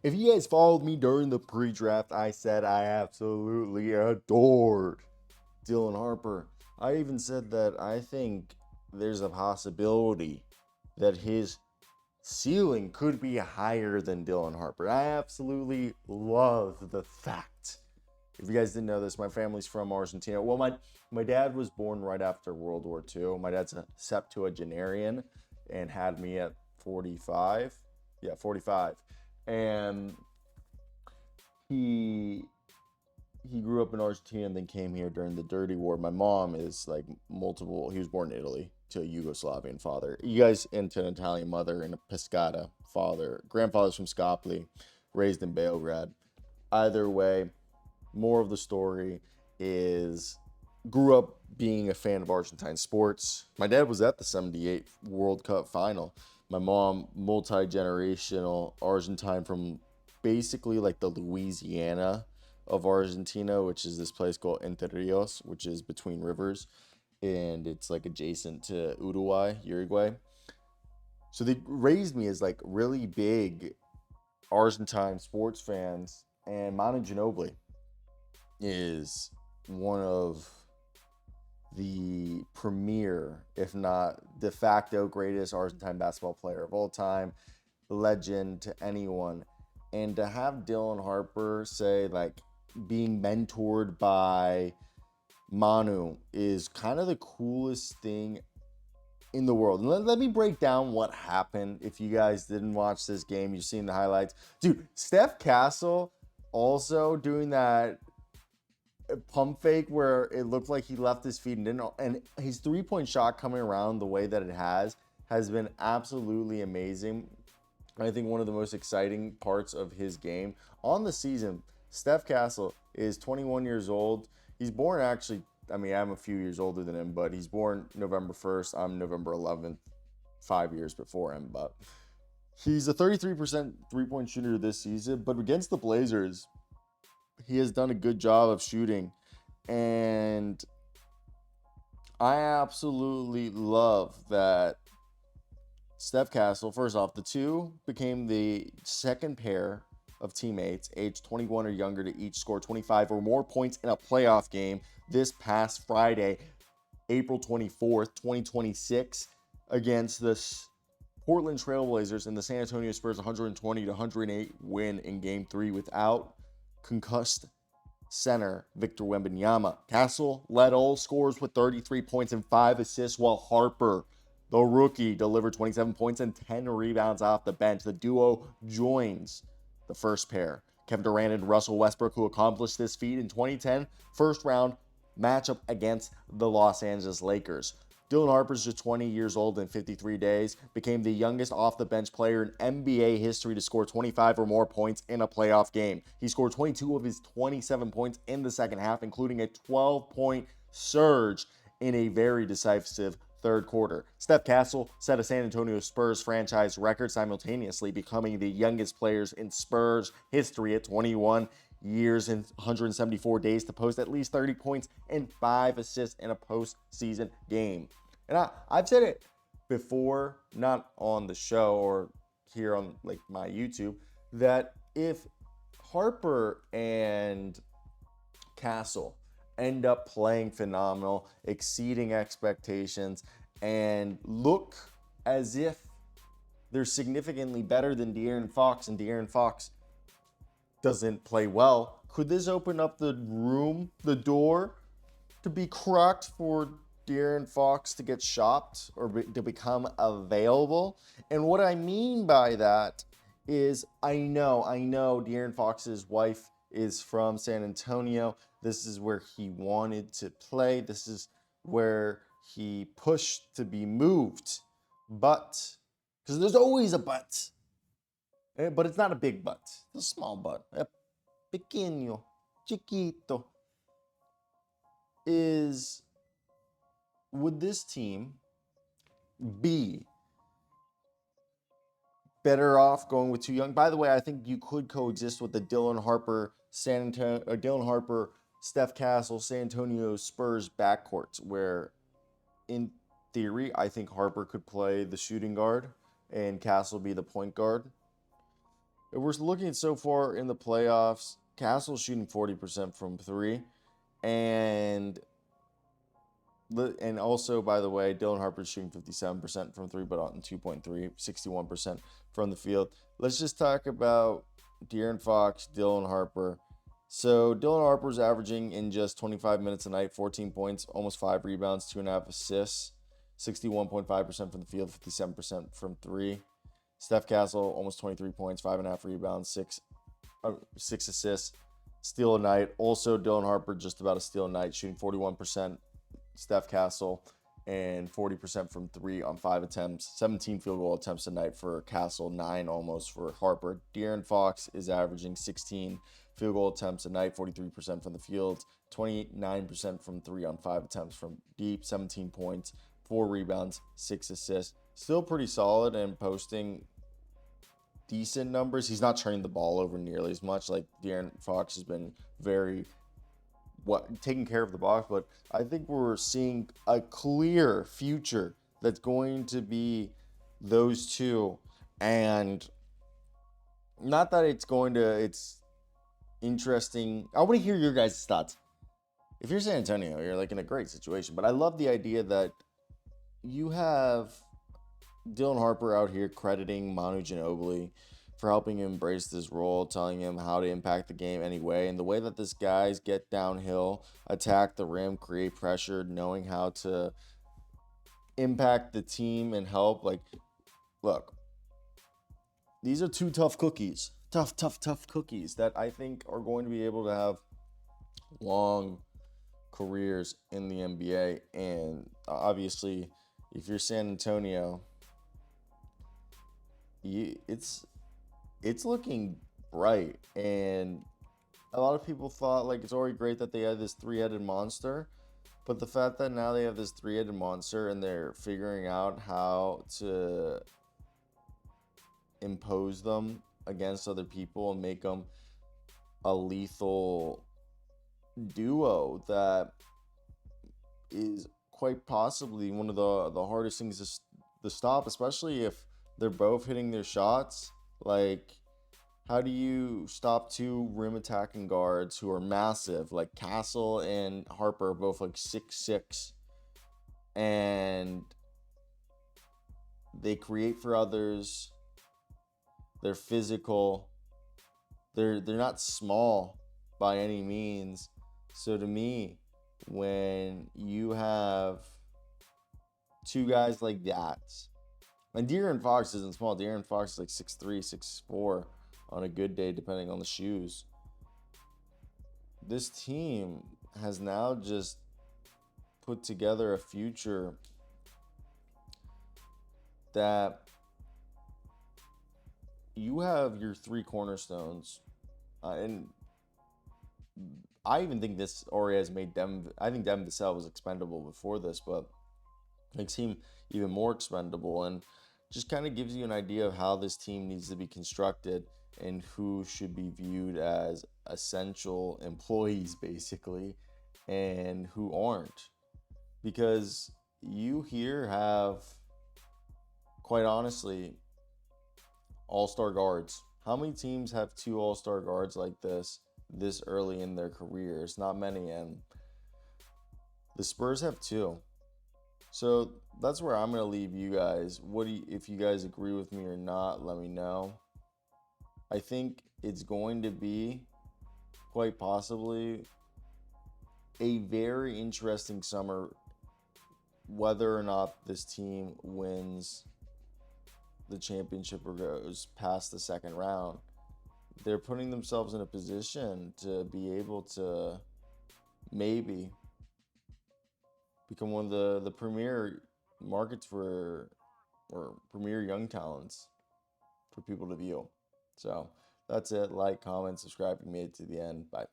If you guys followed me during the pre-draft, I said I absolutely adored Dylan Harper. I even said that I think there's a possibility that his ceiling could be higher than Dylan Harper. I absolutely love the fact. If you guys didn't know this, my family's from Argentina. Well, my dad was born right after World War II. My dad's a septuagenarian and had me at 45. Yeah, 45. And he he grew up in Argentina and then came here during the Dirty War. My mom is like multiple. He was born in Italy to a Yugoslavian father. You guys into an Italian mother and a Pescata father. Grandfather's from Skopje, raised in Beograd. Either way, more of the story is grew up being a fan of Argentine sports. My dad was at the 78 World Cup final. My mom, multi generational Argentine from basically like the Louisiana of Argentina, which is this place called Entre Rios, which is between rivers, and it's like adjacent to Uruguay. So they raised me as like really big Argentine sports fans, and Manu Ginobili is one of the premier, if not de facto greatest Argentine basketball player of all time, legend to anyone. And to have Dylan Harper say, like, being mentored by Manu is kind of the coolest thing in the world. And let me break down what happened. If you guys didn't watch this game, you've seen the highlights. Dude, Steph Castle also doing that pump fake where it looked like he left his feet and didn't, and his 3-point shot coming around the way that it has been absolutely amazing. I think one of the most exciting parts of his game on the season. Steph Castle is 21 years old. He's born actually, I mean, I'm a few years older than him, but he's born November 1st. I'm November 11th, 5 years before him. But he's a 33% 3-point shooter this season. But against the Blazers, he has done a good job of shooting. And I absolutely love that Steph Castle, first off, the two became the second pair of teammates aged 21 or younger to each score 25 or more points in a playoff game this past Friday, April 24th, 2026, against the Portland Trailblazers and the San Antonio Spurs 120 to 108 win in game 3 without concussed center Victor Wembanyama. Castle led all scorers with 33 points and 5 assists, while Harper, the rookie, delivered 27 points and 10 rebounds off the bench. The duo joins the first pair, Kevin Durant and Russell Westbrook, who accomplished this feat in 2010 first round matchup against the Los Angeles Lakers. Dylan Harper's just 20 years old in 53 days, became the youngest off-the-bench player in NBA history to score 25 or more points in a playoff game. He scored 22 of his 27 points in the second half, including a 12-point surge in a very decisive third quarter. Steph Castle set a San Antonio Spurs franchise record, simultaneously becoming the youngest players in Spurs history at 21 years and 174 days to post at least 30 points and 5 assists in a postseason game. And I've said it before, not on the show or here on like my YouTube, that if Harper and Castle end up playing phenomenal, exceeding expectations, and look as if they're significantly better than De'Aaron Fox, and De'Aaron Fox doesn't play well, could this open up the door to be cracked for De'Aaron Fox to get shopped or to become available? And what I mean by that is I know De'Aaron Fox's wife is from San Antonio. This is where he wanted to play. This is where he pushed to be moved. But, because there's always a but. But it's not a big but. It's a small but. Pequeño, chiquito. Is, would this team be better off going with too young? By the way, I think you could coexist with the Dylan Harper, Dylan Harper, Steph Castle, San Antonio Spurs backcourts, where in theory, I think Harper could play the shooting guard and Castle be the point guard. If we're looking so far in the playoffs, Castle's shooting 40% from three, and also, by the way, Dylan Harper's shooting 57% from three, but on 2.3, 61% from the field. Let's just talk about De'Aaron Fox, Dylan Harper. So Dylan Harper's averaging in just 25 minutes a night, 14 points, almost 5 rebounds, 2.5 assists, 61.5% from the field, 57% from three. Steph Castle, almost 23 points, 5.5 rebounds, six assists, steal a night. Also, Dylan Harper, just about a steal a night, shooting 41%. Steph Castle, and 40% from three on 5 attempts. 17 field goal attempts a night for Castle, 9 almost for Harper. De'Aaron Fox is averaging 16 field goal attempts a night, 43% from the field, 29% from three on 5 attempts from deep, 17 points, 4 rebounds, 6 assists. Still pretty solid and posting decent numbers. He's not turning the ball over nearly as much. Like De'Aaron Fox has been very taking care of the box, but I think we're seeing a clear future that's going to be those two. And not that it's interesting. I want to hear your guys' thoughts. If you're San Antonio, you're like in a great situation, but I love the idea that you have Dylan Harper out here crediting Manu Ginobili for helping him embrace this role, telling him how to impact the game anyway. And the way that this guys get downhill, attack the rim, create pressure, knowing how to impact the team and help. Like, look, these are two tough cookies. Tough cookies that I think are going to be able to have long careers in the NBA. And obviously, if you're San Antonio, it's looking bright, and a lot of people thought like it's already great that they had this three-headed monster, but the fact that now they have this three-headed monster and they're figuring out how to impose them against other people and make them a lethal duo that is quite possibly one of the hardest things to stop, especially if they're both hitting their shots. Like, how do you stop two rim attacking guards who are massive? Like Castle and Harper are both like 6'6", and they create for others. They're physical. They're not small by any means. So to me, when you have two guys like that, and De'Aaron Fox isn't small. De'Aaron Fox is like 6'3", 6'4" on a good day, depending on the shoes. This team has now just put together a future that you have your three cornerstones. And I even think this already has made Devin. I think Devin Vassell was expendable before this, but makes him even more expendable, and just kind of gives you an idea of how this team needs to be constructed and who should be viewed as essential employees, basically, and who aren't. Because you here have, quite honestly, all-star guards. How many teams have two all-star guards like this early in their careers? Not many, and the Spurs have two. So that's where I'm going to leave you guys. If you guys agree with me or not, let me know. I think it's going to be quite possibly a very interesting summer, whether or not this team wins the championship or goes past the second round. They're putting themselves in a position to be able to maybe become one of the premier markets for, or premier young talents for people to view. So that's it. Like, comment, subscribe if you made it to the end. Bye.